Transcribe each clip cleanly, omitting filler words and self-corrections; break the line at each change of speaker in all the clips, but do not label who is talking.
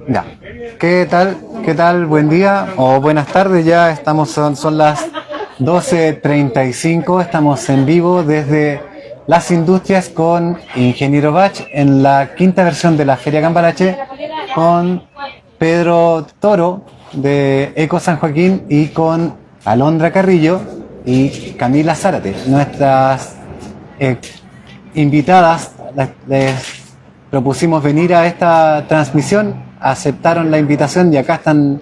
Ya. ¿Qué tal? ¿Qué tal? Buen día o buenas tardes. Ya estamos, son las 12:35. Estamos en vivo desde Las Industrias con Ingeniero Bach en la quinta versión de la Feria Cambalache con Pedro Toro de Eco San Joaquín y con Alondra Carrillo y Camila Zárate, nuestras invitadas. Les propusimos venir a esta transmisión, aceptaron la invitación y acá están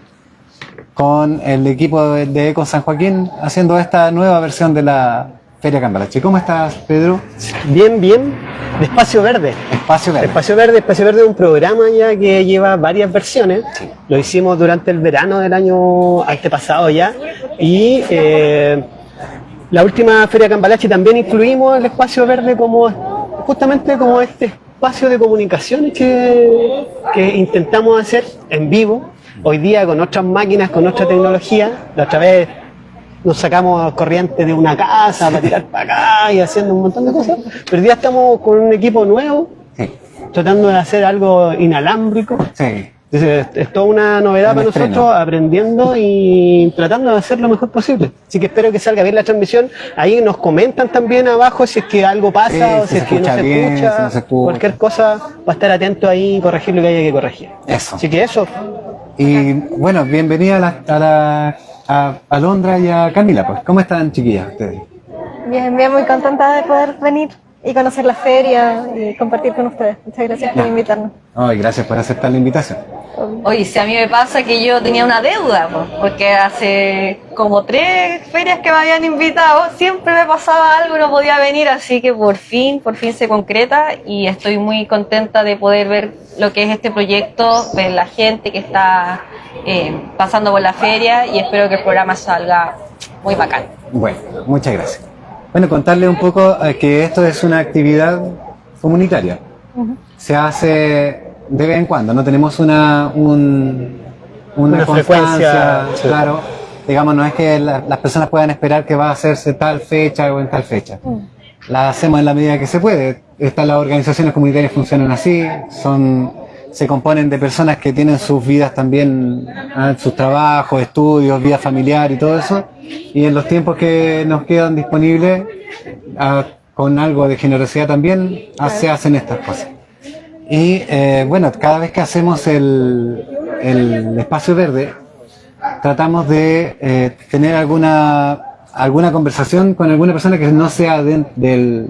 con el equipo de Eco San Joaquín haciendo esta nueva versión de la Feria Cambalache. ¿Cómo estás, Pedro?
Bien, bien. De Espacio Verde.
Espacio Verde.
Espacio Verde es un programa ya que lleva varias versiones. Sí. Lo hicimos durante el verano del año antepasado ya. Y la última Feria Cambalache también incluimos el Espacio Verde justamente como este espacio de comunicaciones que intentamos hacer en vivo. Hoy día con otras máquinas, con otra tecnología. La otra vez nos sacamos corriente de una casa para tirar para acá y haciendo un montón de cosas. Pero hoy día estamos con un equipo nuevo, sí, tratando de hacer algo inalámbrico.
Sí.
Entonces, es toda una novedad para nosotros, aprendiendo y tratando de hacer lo mejor posible. Así que espero que salga bien la transmisión. Ahí nos comentan también abajo si es que algo pasa, o si es que no se escucha, cualquier cosa, va a estar atento ahí y corregir lo que haya que corregir.
Eso.
Así que eso.
Y bueno, bienvenida a Alondra y a Camila, pues. ¿Cómo están, chiquillas, ustedes?
Bien, bien, muy contenta de poder venir y conocer la feria y compartir con ustedes. Muchas gracias por invitarnos.
Ay, gracias por aceptar la invitación.
Oye, si a mí me pasa que yo tenía una deuda, porque hace como 3 ferias que me habían invitado, siempre me pasaba algo y no podía venir, así que por fin se concreta y estoy muy contenta de poder ver lo que es este proyecto, ver la gente que está pasando por la feria y espero que el programa salga muy bacán.
Bueno, muchas gracias. Bueno, contarle un poco que esto es una actividad comunitaria. Se hace de vez en cuando, no tenemos una frecuencia, sí, claro. Digamos, no es que las personas puedan esperar que va a hacerse tal fecha o en tal fecha. La hacemos en la medida que se puede. Las organizaciones comunitarias funcionan así, se componen de personas que tienen sus vidas también, sus trabajos, estudios, vida familiar y todo eso, y en los tiempos que nos quedan disponibles, con algo de generosidad también, se hacen estas cosas. Y bueno, cada vez que hacemos el espacio verde, tratamos de tener alguna conversación con alguna persona que no sea de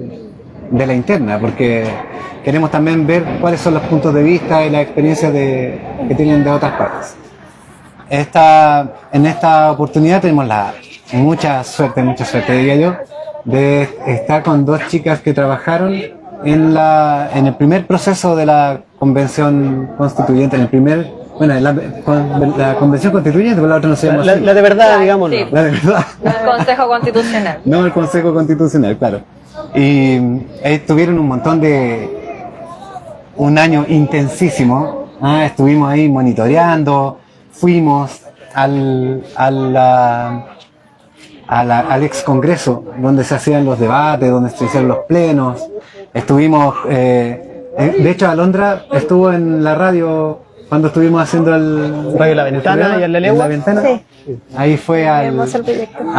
la interna, porque queremos también ver cuáles son los puntos de vista y las experiencias que tienen de otras partes. En esta oportunidad tenemos mucha suerte, diría yo, de estar con 2 chicas que trabajaron en el primer proceso de la convención constituyente, la convención constituyente, por la otra no se llama así.
La de verdad, digámoslo.
Sí.
La de verdad.
El Consejo Constitucional.
No, el Consejo Constitucional, claro. Y tuvieron un año intensísimo. Estuvimos ahí monitoreando, fuimos al ex congreso donde se hacían los debates, donde se hacían los plenos. Estuvimos, de hecho Alondra estuvo en la radio cuando estuvimos haciendo el
Radio La Ventana y el La Legua.
Sí.
Ahí fue a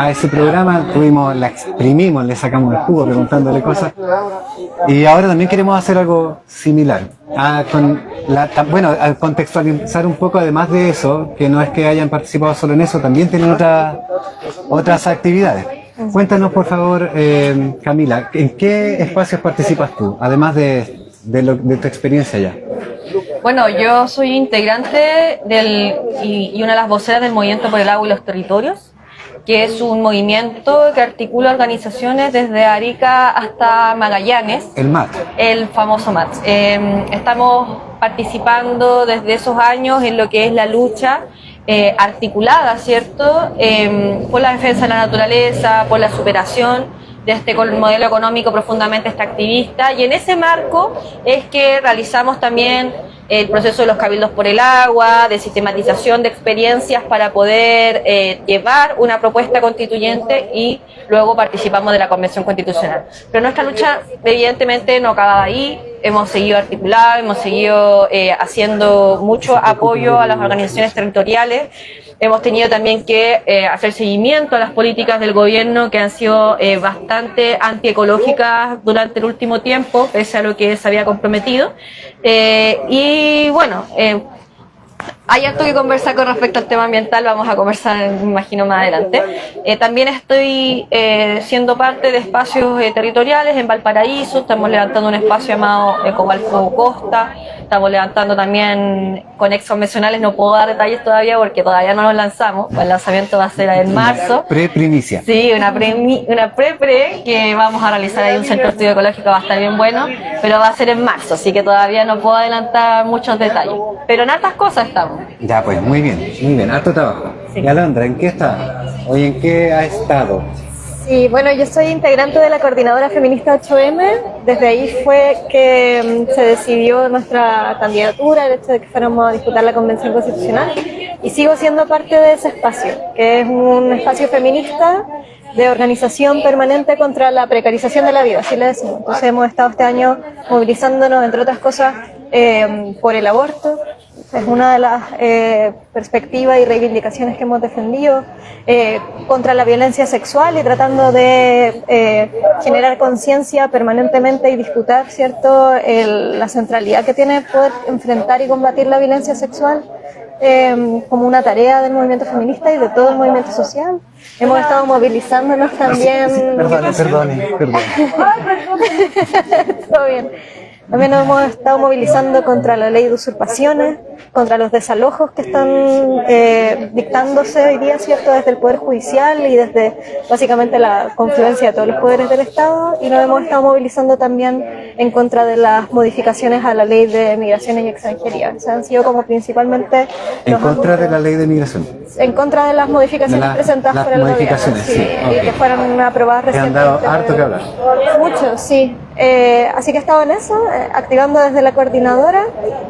ese programa, la exprimimos, le sacamos el jugo preguntándole cosas. Y ahora también queremos hacer algo similar. Al contextualizar un poco, además de eso, que no es que hayan participado solo en eso, también tienen otras actividades. Cuéntanos, por favor, Camila, ¿en qué espacios participas tú, además de tu experiencia allá?
Bueno, yo soy integrante y una de las voceras del Movimiento por el Agua y los Territorios, que es un movimiento que articula organizaciones desde Arica hasta Magallanes.
El MAT. El
famoso MAT. Estamos participando desde esos años en lo que es la lucha articulada, ¿cierto? Por la defensa de la naturaleza, por la superación de este modelo económico profundamente extractivista, y en ese marco es que realizamos también el proceso de los cabildos por el agua, de sistematización de experiencias para poder llevar una propuesta constituyente y luego participamos de la Convención Constitucional. Pero nuestra lucha evidentemente no acaba ahí, hemos seguido articulando, hemos seguido haciendo mucho apoyo a las organizaciones territoriales. Hemos tenido también que hacer seguimiento a las políticas del gobierno que han sido bastante antiecológicas durante el último tiempo, pese a lo que se había comprometido. Y bueno, hay harto que conversar con respecto al tema ambiental, vamos a conversar, me imagino, más adelante. También estoy siendo parte de espacios territoriales en Valparaíso, estamos levantando un espacio llamado Ecovalpo Costa, estamos levantando también conexos convencionales, no puedo dar detalles todavía porque todavía no los lanzamos, el lanzamiento va a ser en marzo.
Pre-primicia.
Sí, una pre que vamos a realizar ahí un centro de estudio ecológico, va a estar bien bueno, pero va a ser en marzo, así que todavía no puedo adelantar muchos detalles. Pero en hartas cosas estamos.
Ya, pues muy bien, harto trabajo.
Sí.
Y Alondra, ¿en qué está? Hoy, ¿en qué ha estado?
Sí, bueno, yo soy integrante de la Coordinadora Feminista 8M. Desde ahí fue que se decidió nuestra candidatura, el hecho de que fuéramos a disputar la Convención Constitucional. Y sigo siendo parte de ese espacio, que es un espacio feminista de organización permanente contra la precarización de la vida, así le decimos. Entonces hemos estado este año movilizándonos, entre otras cosas, por el aborto. Es una de las perspectivas y reivindicaciones que hemos defendido, contra la violencia sexual y tratando de generar conciencia permanentemente y disputar, ¿cierto?, la centralidad que tiene poder enfrentar y combatir la violencia sexual como una tarea del movimiento feminista y de todo el movimiento social. Hemos estado movilizándonos también.
Perdone.
Todo bien. También nos hemos estado movilizando contra la ley de usurpaciones, contra los desalojos que están dictándose hoy día, ¿cierto?, desde el Poder Judicial y desde básicamente la confluencia de todos los poderes del Estado, y nos hemos estado movilizando también en contra de las modificaciones a la ley de migraciones y extranjería. O sea, han sido como principalmente...
En contra de la ley de migración.
En contra de las modificaciones presentadas por el gobierno,
sí,
y que fueron aprobadas
Que han
recientemente.
dado harto que hablar.
Mucho, sí. Así que he estado en eso, activando desde la coordinadora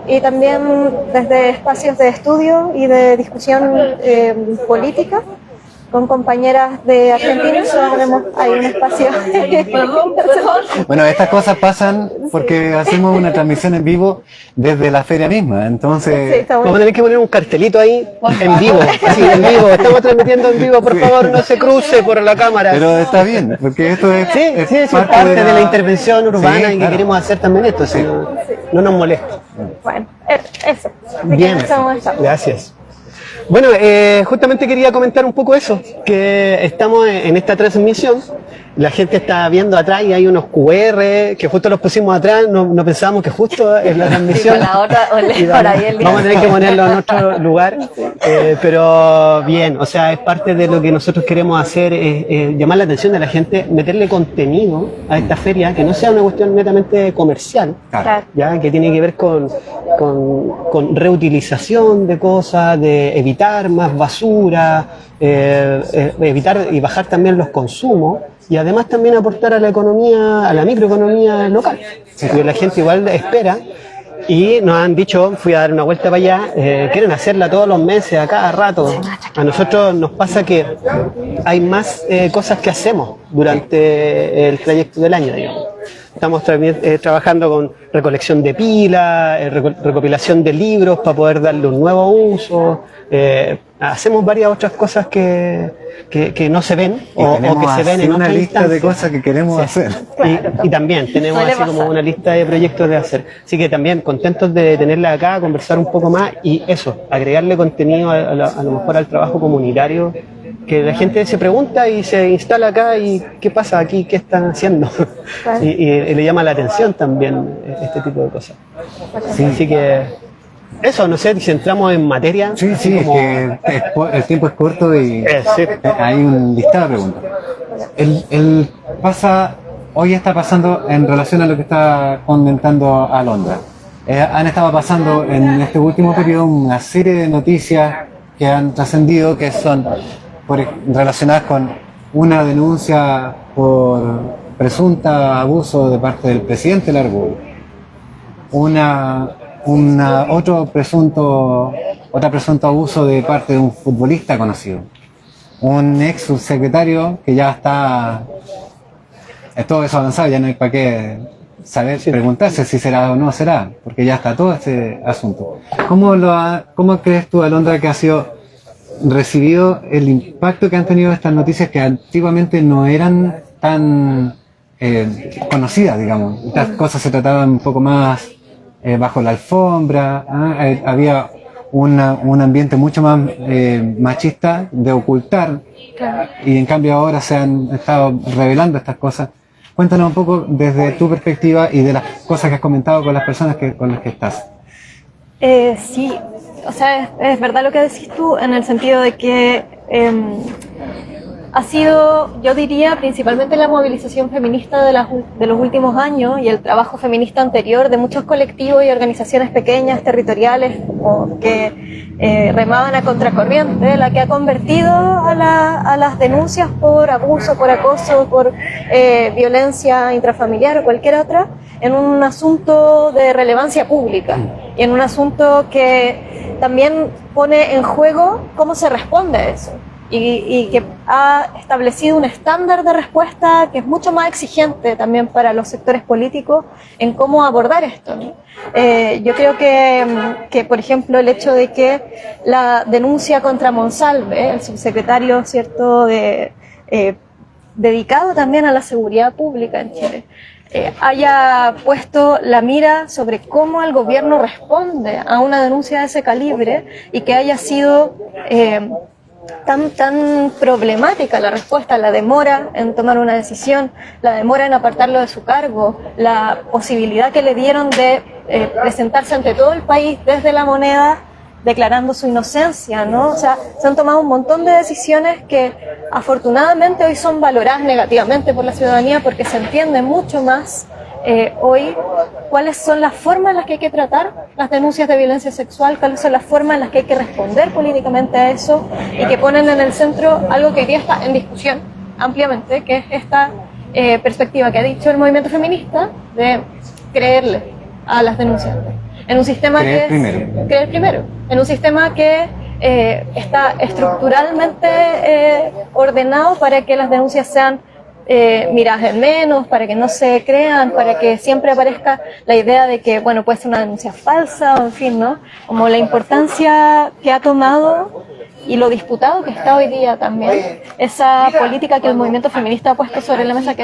y también desde espacios de estudio y de discusión política con compañeras de Argentina. Tenemos ahí un espacio.
Bueno, estas cosas pasan porque hacemos una transmisión en vivo desde la feria misma, entonces...
Sí, está
Vamos a
bueno.
tener que poner un cartelito ahí en vivo, así, en vivo. Estamos transmitiendo en vivo, por favor, no se cruce por la cámara.
Pero está bien, porque esto es,
Sí, es parte de la intervención urbana
Sí,
y que
claro.
queremos hacer también esto, si no nos molesta.
Bueno, eso. Así que
Bien,
en eso hemos estado.
gracias. Bueno, justamente quería comentar un poco eso, que estamos en esta transmisión, la gente está viendo atrás y hay unos QR que justo los pusimos atrás, no pensábamos que justo en la transmisión...
Sí, con la otra,
Y
por ahí el
vamos a tener que ponerlo en otro lugar, pero bien, o sea, es parte de lo que nosotros queremos hacer, es llamar la atención de la gente, meterle contenido a esta feria, que no sea una cuestión netamente comercial,
Claro.
ya que tiene que ver con reutilización de cosas, de evitar más basura, evitar y bajar también los consumos y además también aportar a la economía, a la microeconomía local. Porque la gente igual espera y nos han dicho, fui a dar una vuelta para allá, quieren hacerla todos los meses, a cada rato. A nosotros nos pasa que hay más cosas que hacemos durante el trayecto del año, digamos. Estamos trabajando con recolección de pilas, recopilación de libros para poder darle un nuevo uso. Hacemos varias otras cosas que no se ven
Y
o
tenemos
que se ven
así
en
una
otra
lista de
instancia.
cosas que queremos hacer.
Y también tenemos
Suele
así como
pasar.
una lista de proyectos de hacer. Así que también contentos de tenerla acá, conversar un poco más y eso, agregarle contenido a lo mejor al trabajo comunitario, que la gente se pregunta y se instala acá y ¿qué pasa aquí? ¿Qué están haciendo?
Claro.
y le llama la atención también este tipo de cosas. Así que eso, no sé si entramos en materia.
Sí,
así
sí, es
como-
que el tiempo es corto y
sí.
hay un listado de preguntas. Hoy está pasando en relación a lo que está comentando Alondra. Han estado pasando en este último periodo una serie de noticias que han trascendido que son relacionadas con una denuncia por presunta abuso de parte del presidente de la República, otra presunto abuso de parte de un futbolista conocido. Un ex subsecretario que ya está, todo eso avanzado, ya no hay para qué saber, preguntarse si será o no será, porque ya está todo este asunto. ¿Cómo crees tú, Alondra, que ha sido recibido el impacto que han tenido estas noticias que antiguamente no eran tan conocidas, digamos? Estas cosas se trataban un poco más bajo la alfombra, había un ambiente mucho más machista de ocultar, y en cambio ahora se han estado revelando estas cosas. Cuéntanos un poco desde tu perspectiva y de las cosas que has comentado con las personas con las que estás.
Sí, o sea, es verdad lo que decís tú, en el sentido de que ha sido, yo diría, principalmente la movilización feminista de los últimos años y el trabajo feminista anterior de muchos colectivos y organizaciones pequeñas, territoriales, que remaban a contracorriente, la que ha convertido a las denuncias por abuso, por acoso, por violencia intrafamiliar o cualquier otra, en un asunto de relevancia pública y en un asunto que también pone en juego cómo se responde a eso. Y que ha establecido un estándar de respuesta que es mucho más exigente también para los sectores políticos en cómo abordar esto, ¿no? Yo creo que, por ejemplo, el hecho de que la denuncia contra Monsalve, el subsecretario, ¿cierto?, dedicado también a la seguridad pública en Chile, haya puesto la mira sobre cómo el gobierno responde a una denuncia de ese calibre y que haya sido tan problemática la respuesta, la demora en tomar una decisión, la demora en apartarlo de su cargo, la posibilidad que le dieron de presentarse ante todo el país desde La Moneda declarando su inocencia, ¿no? O sea, se han tomado un montón de decisiones que afortunadamente hoy son valoradas negativamente por la ciudadanía porque se entiende mucho más hoy cuáles son las formas en las que hay que tratar las denuncias de violencia sexual, cuáles son las formas en las que hay que responder políticamente a eso y que ponen en el centro algo que hoy día está en discusión ampliamente, que es esta perspectiva que ha dicho el movimiento feminista de creerle a las denunciantes. En un sistema creer primero. En un sistema que está estructuralmente ordenado para que las denuncias sean miradas en menos, para que no se crean, para que siempre aparezca la idea de que, bueno, puede ser una denuncia falsa, o en fin, ¿no? Como la importancia que ha tomado y lo disputado que está hoy día también esa política que el movimiento feminista ha puesto sobre la mesa, que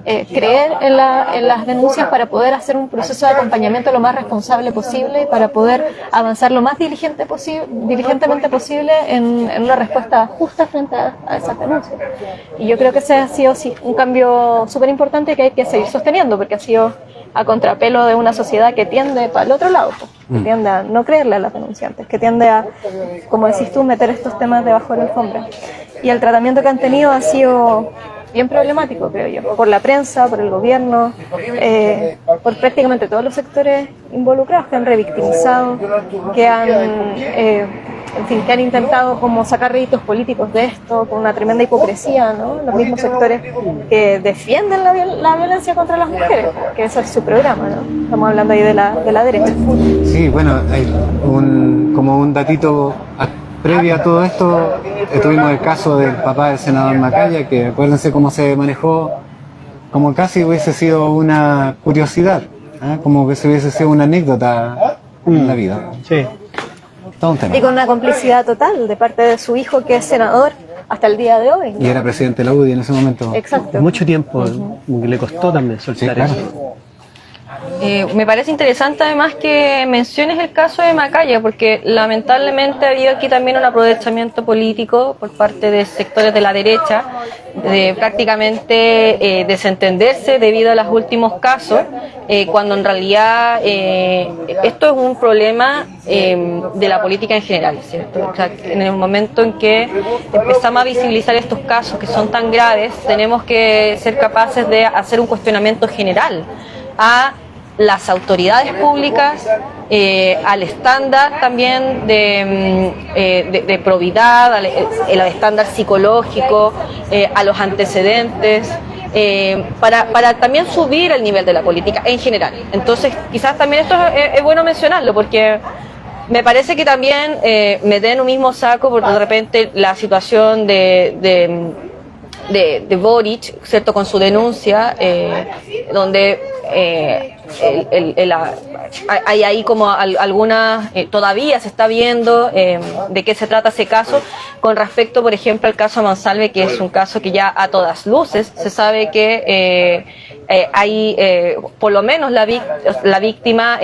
es creer en las denuncias para poder hacer un proceso de acompañamiento lo más responsable posible y para poder avanzar lo más diligentemente posible en una respuesta justa frente a esas denuncias. Y yo creo que ese ha sido sí, un cambio súper importante que hay que seguir sosteniendo, porque ha sido a contrapelo de una sociedad que tiende para el otro lado, que tiende a no creerle a las denunciantes, que tiende a, como decís tú, meter estos temas debajo de la alfombra. Y el tratamiento que han tenido ha sido bien problemático, creo yo, por la prensa, por el gobierno, por prácticamente todos los sectores involucrados, que han revictimizado, que han que han intentado como sacar réditos políticos de esto con una tremenda hipocresía, ¿no? Los mismos sectores que defienden la violencia contra las mujeres, que ese es su programa, ¿no? Estamos hablando ahí de la derecha.
Sí, bueno, hay como un datito previo a todo esto, tuvimos el caso del papá del senador Macaya, que acuérdense cómo se manejó, como casi hubiese sido una curiosidad, como que se hubiese sido una anécdota en la vida.
Sí.
Todo un tema.
Y con una complicidad total de parte de su hijo, que es senador hasta el día de hoy, ¿no?
Y era presidente de la UDI en ese momento.
Exacto.
Mucho tiempo, que le costó también soltar
Sí, claro.
eso.
Me parece interesante además que menciones el caso de Macaya, porque lamentablemente ha habido aquí también un aprovechamiento político por parte de sectores de la derecha, de prácticamente desentenderse debido a los últimos casos, cuando en realidad esto es un problema de la política en general, ¿cierto? O sea, en el momento en que empezamos a visibilizar estos casos que son tan graves, tenemos que ser capaces de hacer un cuestionamiento general a las autoridades públicas, al estándar también de probidad, al estándar psicológico, a los antecedentes. para también subir el nivel de la política en general. Entonces, quizás también esto es bueno mencionarlo, porque me parece que también meten en un mismo saco, porque de repente la situación de Boric, ¿cierto?, con su denuncia, donde hay ahí como algunas, todavía se está viendo de qué se trata ese caso, con respecto, por ejemplo, al caso Monsalve, que es un caso que ya a todas luces se sabe que hay, por lo menos la víctima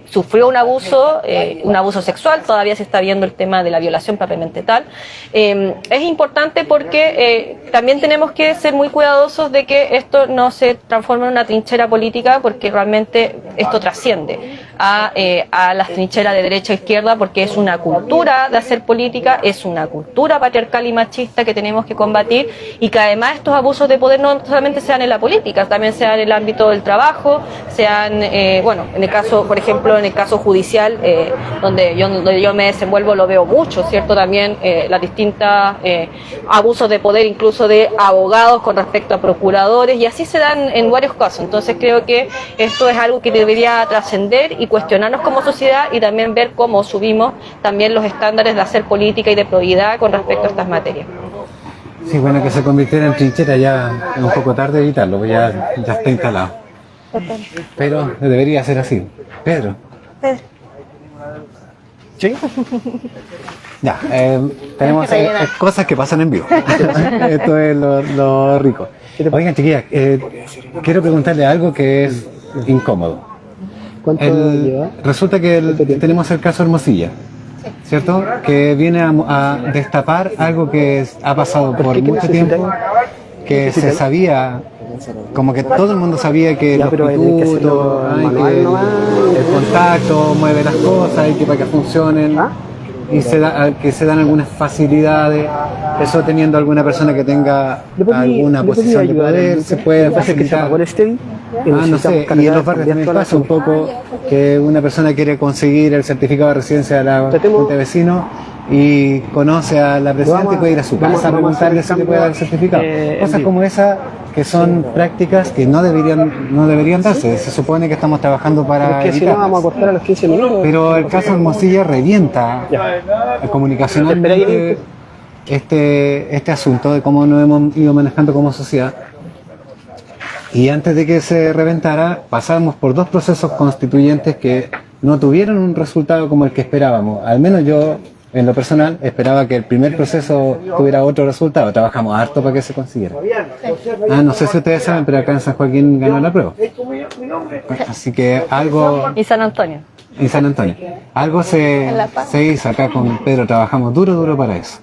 sufrió un abuso sexual, todavía se está viendo el tema de la violación propiamente tal. Es importante porque también tenemos que ser muy cuidadosos de que esto no se transforme en una trinchera política, porque realmente esto trasciende a las trincheras de derecha e izquierda, porque es una cultura de hacer política, es una cultura patriarcal y machista que tenemos que combatir, y que además estos abusos de poder no solamente sean en la política, también sean en el ámbito del trabajo, sean, bueno, en el caso, por ejemplo, en el caso judicial, donde yo me desenvuelvo, lo veo mucho, ¿cierto? También las distintas abusos de poder, incluso de abogados con respecto a procuradores, y así se dan en varios casos. Entonces creo que esto es algo que debería trascender y cuestionarnos como sociedad, y también ver cómo subimos también los estándares de hacer política y de probidad con respecto a estas materias.
Sí, bueno, que se convirtiera en trinchera ya es un poco tarde evitarlo, pues ya está instalado. Pero debería ser así. Pedro.
¿Sí?
Ya, tenemos cosas que pasan en vivo. Esto es lo rico. Oigan, chiquillas, quiero preguntarle algo que es incómodo.
¿Cuánto lleva?
Resulta que tenemos el caso Hermosilla, ¿cierto? Que viene a destapar algo que ha pasado por mucho tiempo, que se sabía, como que todo el mundo sabía que los pitutos, que el contacto mueve las cosas y que para que funcionen, y que se dan algunas facilidades, eso teniendo alguna persona que tenga alguna posición de poder, se puede facilitar. No sé, y en los barrios también pasa un poco que una persona quiere conseguir el certificado de residencia de la Junta de Vecinos y conoce a la presidenta y puede ir a su casa a preguntarle si le puede dar el certificado. Cosas como esas que son prácticas que no deberían darse. Se supone que estamos trabajando para
evitarlas. Si no, vamos a cortar a los 15 minutos.
Pero el caso Hermosilla revienta comunicacionalmente este asunto de cómo nos hemos ido manejando como sociedad. Y antes de que se reventara, pasamos por 2 procesos constituyentes que no tuvieron un resultado como el que esperábamos. Al menos yo, en lo personal, esperaba que el primer proceso tuviera otro resultado. Trabajamos harto para que se consiguiera. No sé si ustedes saben, pero acá en San Joaquín ganó la prueba. Así que algo...
Y San Antonio.
En San Antonio. Algo se hizo acá con Pedro, trabajamos duro para eso.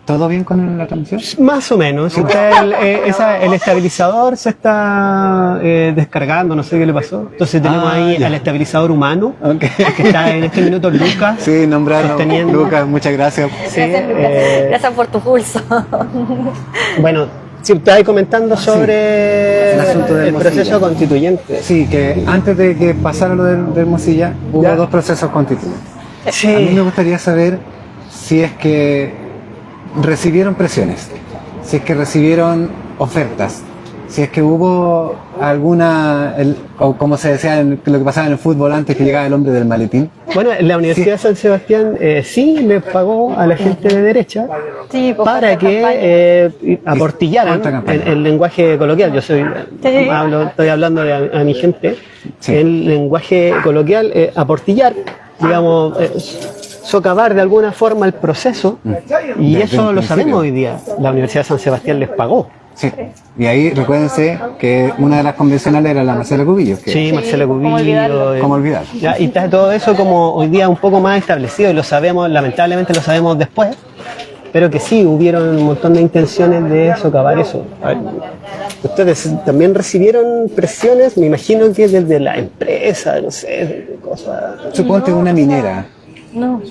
¿Todo bien con la transmisión?
Más o menos. El estabilizador se está descargando, no sé qué le pasó. Entonces tenemos ahí al estabilizador humano, que está en este minuto Lucas.
Sí, nombrado Lucas, muchas gracias.
Sí,
gracias por tu pulso.
Bueno, si usted ahí comentando sobre el proceso constituyente.
Sí, que antes de que pasara lo de Hermosilla, hubo 2 procesos constituyentes.
Sí.
A mí me gustaría saber si es que recibieron presiones, si es que recibieron ofertas, si es que hubo alguna, o como se decía, lo que pasaba en el fútbol antes, que llegaba el hombre del maletín.
Bueno, la Universidad de San Sebastián sí le pagó a la gente de derecha para que aportillaran el lenguaje coloquial. Yo estoy hablando a mi gente, el lenguaje coloquial, aportillar, digamos, socavar de alguna forma el proceso, y eso lo sabemos hoy día. La Universidad de San Sebastián les pagó.
Sí, y ahí recuérdense que una de las convencionales era la Marcela Cubillos.
Sí, Marcela Cubillos.
¿Cómo olvidar?
Y está todo eso como hoy día un poco más establecido, y lo sabemos, lamentablemente lo sabemos después, pero que sí, hubieron un montón de intenciones de socavar eso. ¿Ustedes también recibieron presiones? Me imagino que desde la empresa, no sé, cosas...
Suponte una minera.
No.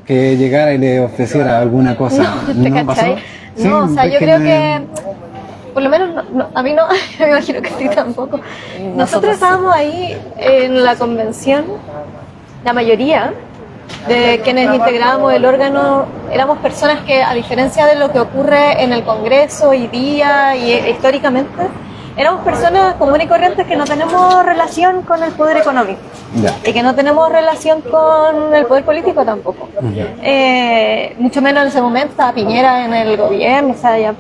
Que llegara y le ofreciera alguna cosa.
¿No pasó?
Sí,
no, o sea, yo creo que, por lo menos, a mí no, me imagino que sí tampoco. Nosotros estábamos ahí en la convención, la mayoría, de quienes integrábamos el órgano, éramos personas que, a diferencia de lo que ocurre en el Congreso hoy día y históricamente, éramos personas comunes y corrientes que no tenemos relación con el poder económico y que no tenemos relación con el poder político tampoco. Mucho menos en ese momento estaba Piñera en el gobierno, o sea, ya.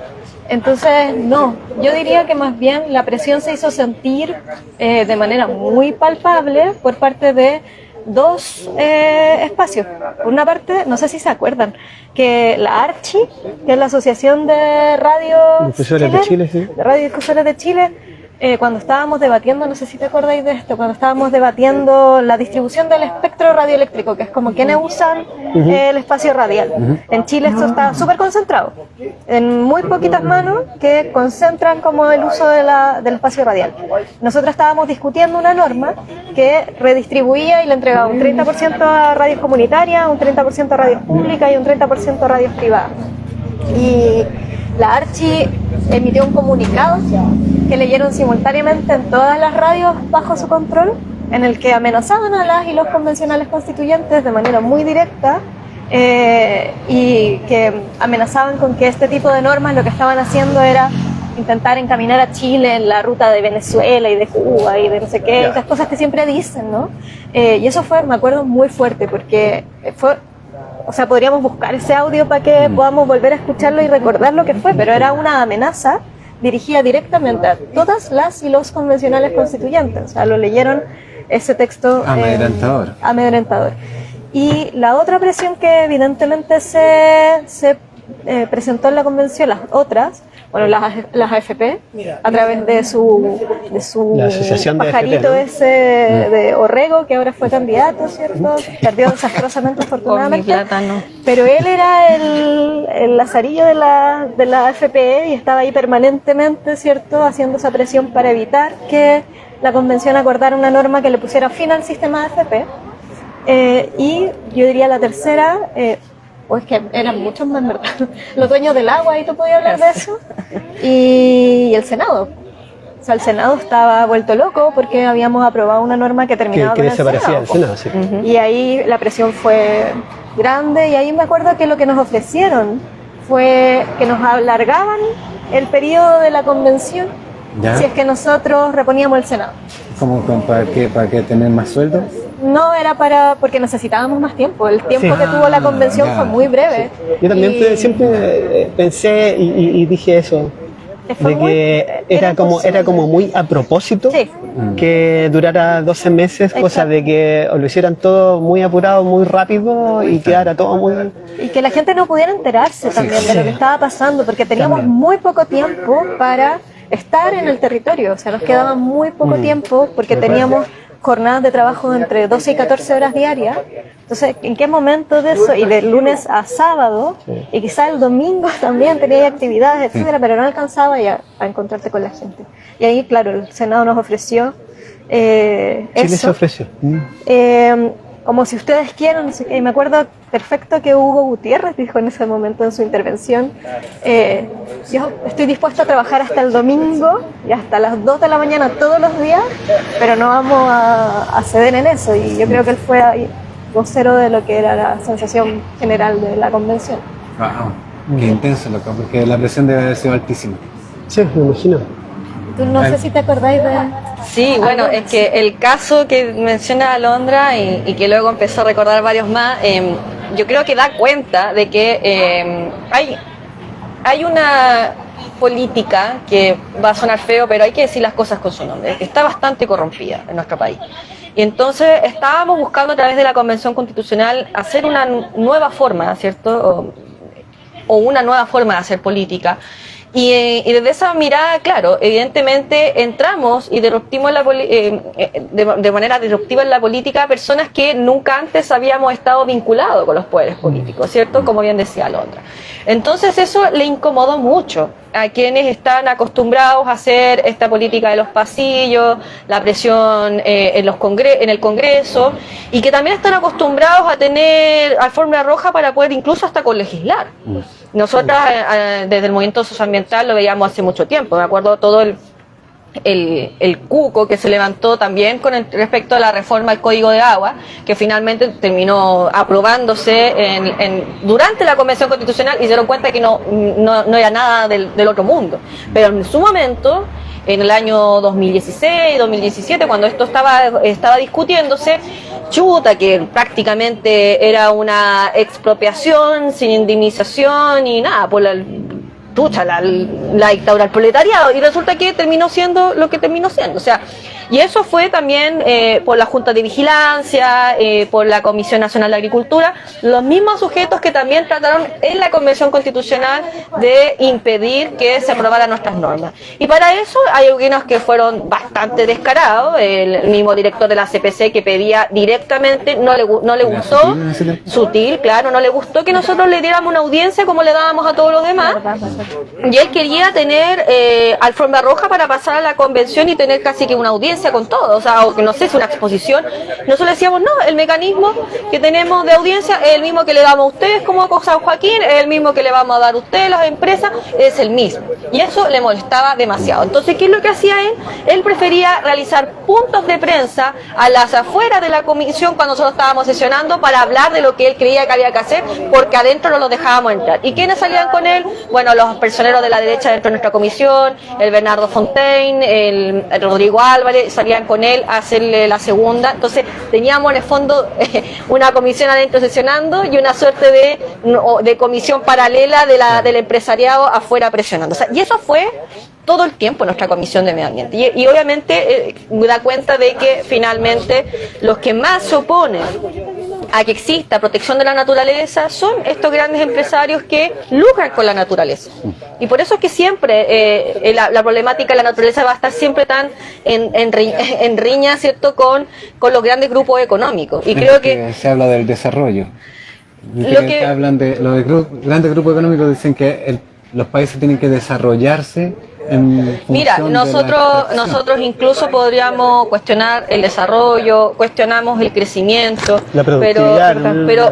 Entonces, no, yo diría que más bien la presión se hizo sentir de manera muy palpable por parte de dos espacios. Por una parte, no sé si se acuerdan, que la ARCHI, que es la Asociación de
Difusores de Chile, sí.
de Radiodifusores de Chile, cuando estábamos debatiendo, no sé si te acordáis de esto, cuando estábamos debatiendo la distribución del espectro radioeléctrico, que es como quienes usan el espacio radial. En Chile esto está súper concentrado, en muy poquitas manos que concentran como el uso del espacio radial. Nosotros estábamos discutiendo una norma que redistribuía y le entregaba un 30% a radios comunitarias, un 30% a radios públicas y un 30% a radios privadas. Y la ARCHI emitió un comunicado que leyeron simultáneamente en todas las radios bajo su control, en el que amenazaban a las y los convencionales constituyentes de manera muy directa y que amenazaban con que este tipo de normas lo que estaban haciendo era intentar encaminar a Chile en la ruta de Venezuela y de Cuba y de no sé qué, esas cosas que siempre dicen, ¿no? Y eso fue, me acuerdo, muy fuerte porque fue... O sea, podríamos buscar ese audio para que podamos volver a escucharlo y recordar lo que fue, pero era una amenaza dirigida directamente a todas las y los convencionales constituyentes. O sea, lo leyeron ese texto amedrentador. Y la otra presión que evidentemente se presentó en la convención, las otras, bueno, las AFP, a través de su
la asociación de
pajarito
AFP, ¿no?
ese de Orrego, que ahora fue candidato, ¿cierto? Perdió desastrosamente, afortunadamente.
Con mi plátano.
Pero él era el lazarillo de la AFP y estaba ahí permanentemente, ¿cierto?, haciendo esa presión para evitar que la convención acordara una norma que le pusiera fin al sistema de AFP. Y yo diría la tercera, pues que eran muchos más, ¿verdad? Los dueños del agua, y tú podías hablar de eso. Y el Senado. O sea, el Senado estaba vuelto loco porque habíamos aprobado una norma que terminaba
que
con el
desaparecía el
Senado.
Senado, sí.
Y ahí la presión fue grande y ahí me acuerdo que lo que nos ofrecieron fue que nos alargaban el periodo de la convención si es que nosotros reponíamos el Senado.
¿Cómo para qué tener más sueldo?
No, era porque necesitábamos más tiempo. El tiempo que tuvo la convención fue muy breve.
Yo también siempre pensé y dije eso, de que era como muy a propósito que durara 12 meses, cosa de que lo hicieran todo muy apurado, muy rápido y quedara todo muy...
Y que la gente no pudiera enterarse también de lo que estaba pasando, porque teníamos muy poco tiempo para estar en el territorio. O sea, nos quedaba muy poco tiempo porque teníamos jornadas de trabajo de entre 12 y 14 horas diarias. Entonces, ¿en qué momento de eso? Y de lunes a sábado, y quizá el domingo también tenía actividades, etcétera, pero no alcanzaba ya a encontrarte con la gente. Y ahí, claro, el Senado nos ofreció
Chile
eso.
se ofreció.
Como si ustedes quieran, no sé qué. Y me acuerdo perfecto que Hugo Gutiérrez dijo en ese momento en su intervención, yo estoy dispuesto a trabajar hasta el domingo y hasta las 2 de la mañana todos los días, pero no vamos a ceder en eso. Y yo creo que él fue ahí vocero de lo que era la sensación general de la convención.
Wow, qué intenso, loco, porque la presión debe haber sido altísima.
Sí, me imagino.
Tú no sé si te acordáis de...
Sí, bueno, es que el caso que menciona Alondra y que luego empezó a recordar varios más, yo creo que da cuenta de que hay una política que va a sonar feo, pero hay que decir las cosas con su nombre, que está bastante corrompida en nuestro país. Y entonces estábamos buscando a través de la Convención Constitucional hacer una nueva forma, ¿cierto? O una nueva forma de hacer política. Y desde esa mirada, claro, evidentemente entramos y disruptimos de manera disruptiva en la política a personas que nunca antes habíamos estado vinculados con los poderes políticos, ¿cierto? Como bien decía Alondra. Entonces eso le incomodó mucho a quienes están acostumbrados a hacer esta política de los pasillos, la presión en el Congreso, y que también están acostumbrados a tener alfombra roja para poder incluso hasta colegislar. Nosotras desde el movimiento socioambiental lo veíamos hace mucho tiempo. Me acuerdo todo el cuco que se levantó también con respecto a la reforma del Código de Agua, que finalmente terminó aprobándose durante la Convención Constitucional y se dieron cuenta que no era nada del otro mundo. Pero en su momento, en el año 2016, 2017, cuando esto estaba discutiéndose, chuta, que prácticamente era una expropiación sin indemnización y nada, por la dictadura del proletariado, y resulta que terminó siendo lo que terminó siendo, o sea, y eso fue también por la Junta de Vigilancia, por la Comisión Nacional de Agricultura, los mismos sujetos que también trataron en la Convención Constitucional de impedir que se aprobaran nuestras normas. Y para eso hay algunos que fueron bastante descarados, el mismo director de la CPC que pedía directamente, no le gustó, sutil, claro, no le gustó que nosotros le diéramos una audiencia como le dábamos a todos los demás, y él quería tener alfombra roja para pasar a la convención y tener casi que una audiencia con todo, o sea, o que no sé, es una exposición. Nosotros decíamos, no, el mecanismo que tenemos de audiencia es el mismo que le damos a ustedes como San Joaquín, es el mismo que le vamos a dar a ustedes, las empresas, es el mismo. Y eso le molestaba demasiado. Entonces, ¿qué es lo que hacía él? Él prefería realizar puntos de prensa a las afueras de la comisión cuando nosotros estábamos sesionando para hablar de lo que él creía que había que hacer, porque adentro no los dejábamos entrar. ¿Y quiénes salían con él? Bueno, los personeros de la derecha dentro de nuestra comisión, el Bernardo Fontaine, el Rodrigo Álvarez, salían con él a hacerle la segunda. Entonces teníamos en el fondo una comisión adentro sesionando y una suerte de comisión paralela del empresariado afuera presionando. O sea, y eso fue todo el tiempo nuestra Comisión de Medio Ambiente. Y obviamente da cuenta de que finalmente los que más se oponen a que exista protección de la naturaleza son estos grandes empresarios que lucran con la naturaleza. Y por eso es que siempre la problemática de la naturaleza va a estar siempre tan en riña, ¿cierto?, con los grandes grupos económicos. Y creo que
se habla del desarrollo. Hablan de los grandes grupos económicos, dicen que los países tienen que desarrollarse.
Mira, nosotros incluso podríamos cuestionar el desarrollo, cuestionamos el crecimiento,
la productividad,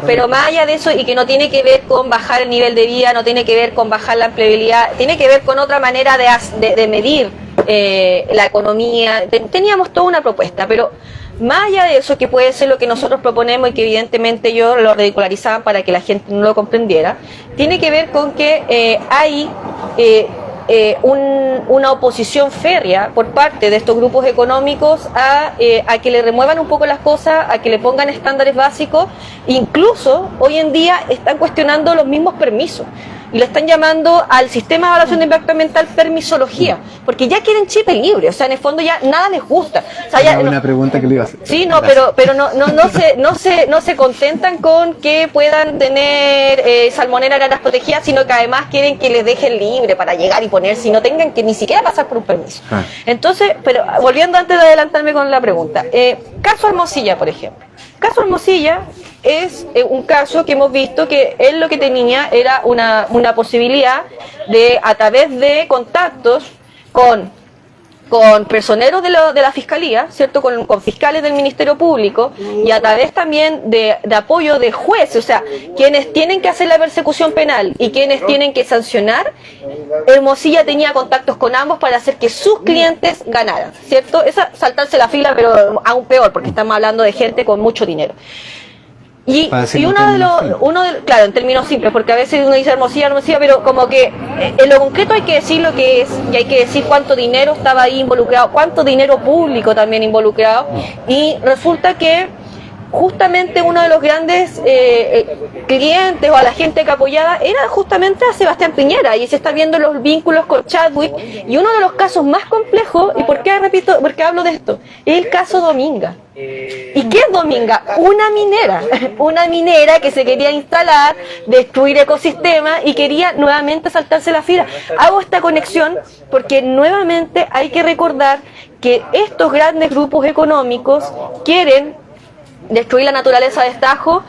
pero más allá de eso, y que no tiene que ver con bajar el nivel de vida, no tiene que ver con bajar la empleabilidad, tiene que ver con otra manera de medir la economía. Teníamos toda una propuesta, pero más allá de eso, que puede ser lo que nosotros proponemos y que evidentemente yo lo ridicularizaban para que la gente no lo comprendiera, tiene que ver con que hay una oposición férrea por parte de estos grupos económicos a que le remuevan un poco las cosas, a que le pongan estándares básicos. Incluso hoy en día están cuestionando los mismos permisos y le están llamando al sistema de evaluación de impacto ambiental permisología, porque ya quieren chip libre, o sea, en el fondo ya nada les gusta. O sea, ya,
una pregunta que le iba a hacer.
Sí, no, pero no se contentan con que puedan tener salmonela en áreas protegidas, sino que además quieren que les dejen libre para llegar y ponerse y no tengan que ni siquiera pasar por un permiso. Entonces, pero volviendo antes de adelantarme con la pregunta, caso Hermosilla, por ejemplo. Caso Hermosilla es un caso que hemos visto que él lo que tenía era una posibilidad de, a través de contactos con personeros de la Fiscalía, ¿cierto?, con fiscales del Ministerio Público, y a través también de apoyo de jueces, o sea, quienes tienen que hacer la persecución penal y quienes tienen que sancionar. Hermosilla tenía contactos con ambos para hacer que sus clientes ganaran, ¿cierto? Esa saltarse la fila, pero aún peor, porque estamos hablando de gente con mucho dinero. Y claro, en términos simples, porque a veces uno dice Hermosilla, pero como que en lo concreto hay que decir lo que es, y hay que decir cuánto dinero estaba ahí involucrado, cuánto dinero público también involucrado, y resulta que justamente uno de los grandes clientes o a la gente que apoyaba era justamente a Sebastián Piñera, y se está viendo los vínculos con Chadwick. Y uno de los casos más complejos, y por qué hablo de esto, es el caso Dominga. ¿Y qué es Dominga? Una minera que se quería instalar, destruir ecosistemas y quería nuevamente saltarse la fila. Hago esta conexión porque nuevamente hay que recordar que estos grandes grupos económicos quieren destruir la naturaleza de destajo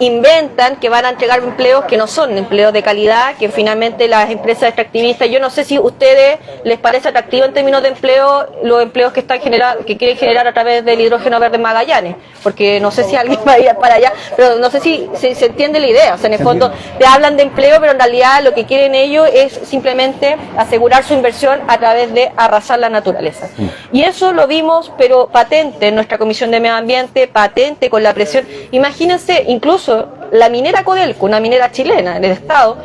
inventan que van a entregar empleos que no son empleos de calidad, que finalmente las empresas extractivistas, yo no sé si a ustedes les parece atractivo en términos de empleo los empleos que que quieren generar a través del hidrógeno verde en Magallanes, porque no sé si alguien va a ir para allá, pero no sé si se entiende la idea. O sea, en el fondo te hablan de empleo, pero en realidad lo que quieren ellos es simplemente asegurar su inversión a través de arrasar la naturaleza. Y eso lo vimos, pero patente en nuestra Comisión de Medio Ambiente, patente con la presión. Imagínense, incluso la minera Codelco, una minera chilena en el estado,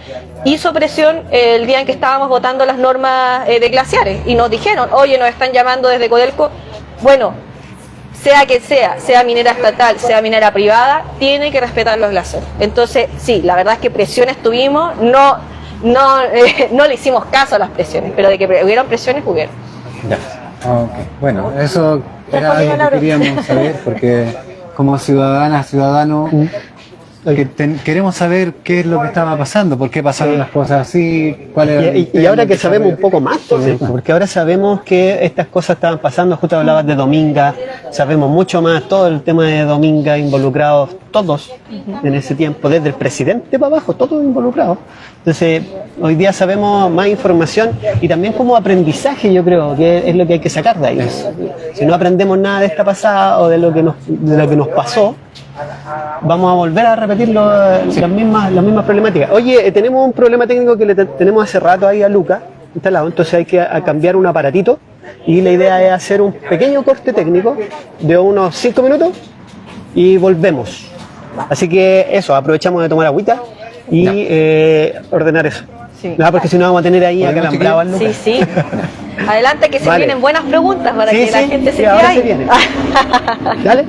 hizo presión el día en que estábamos votando las normas de glaciares y nos dijeron, oye, nos están llamando desde Codelco. Bueno, sea que sea minera estatal, sea minera privada, tiene que respetar los glaciares. Entonces, sí, la verdad es que presiones tuvimos, no le hicimos caso a las presiones, pero de que hubieron presiones, hubieron.
Ya. Okay. Bueno, eso era algo que queríamos saber, porque como ciudadanas, ciudadanos, queremos saber qué es lo que estaba pasando, por qué pasaron las cosas así, cuál era
y ahora que sabemos un poco más, porque ahora sabemos que estas cosas estaban pasando, justo hablabas de Dominga, sabemos mucho más, todo el tema de Dominga involucrados, todos en ese tiempo, desde el presidente para abajo, todos involucrados. Entonces, hoy día sabemos más información y también como aprendizaje, yo creo, que es lo que hay que sacar de ahí. Si no aprendemos nada de esta pasada o de lo que nos pasó, vamos a volver a repetir las mismas problemáticas. Oye, tenemos un problema técnico que tenemos hace rato ahí a Luca instalado, entonces hay que cambiar un aparatito y la idea es hacer un pequeño corte técnico de unos 5 minutos y volvemos. Así que eso, aprovechamos de tomar agüita y ordenar eso.
Sí.
Nada, porque si no vamos a tener ahí acalambrado al Luca.
Sí. Adelante, que se
Vale.
vienen buenas preguntas para que la gente se quede
ahora
ahí.
se viene. Dale.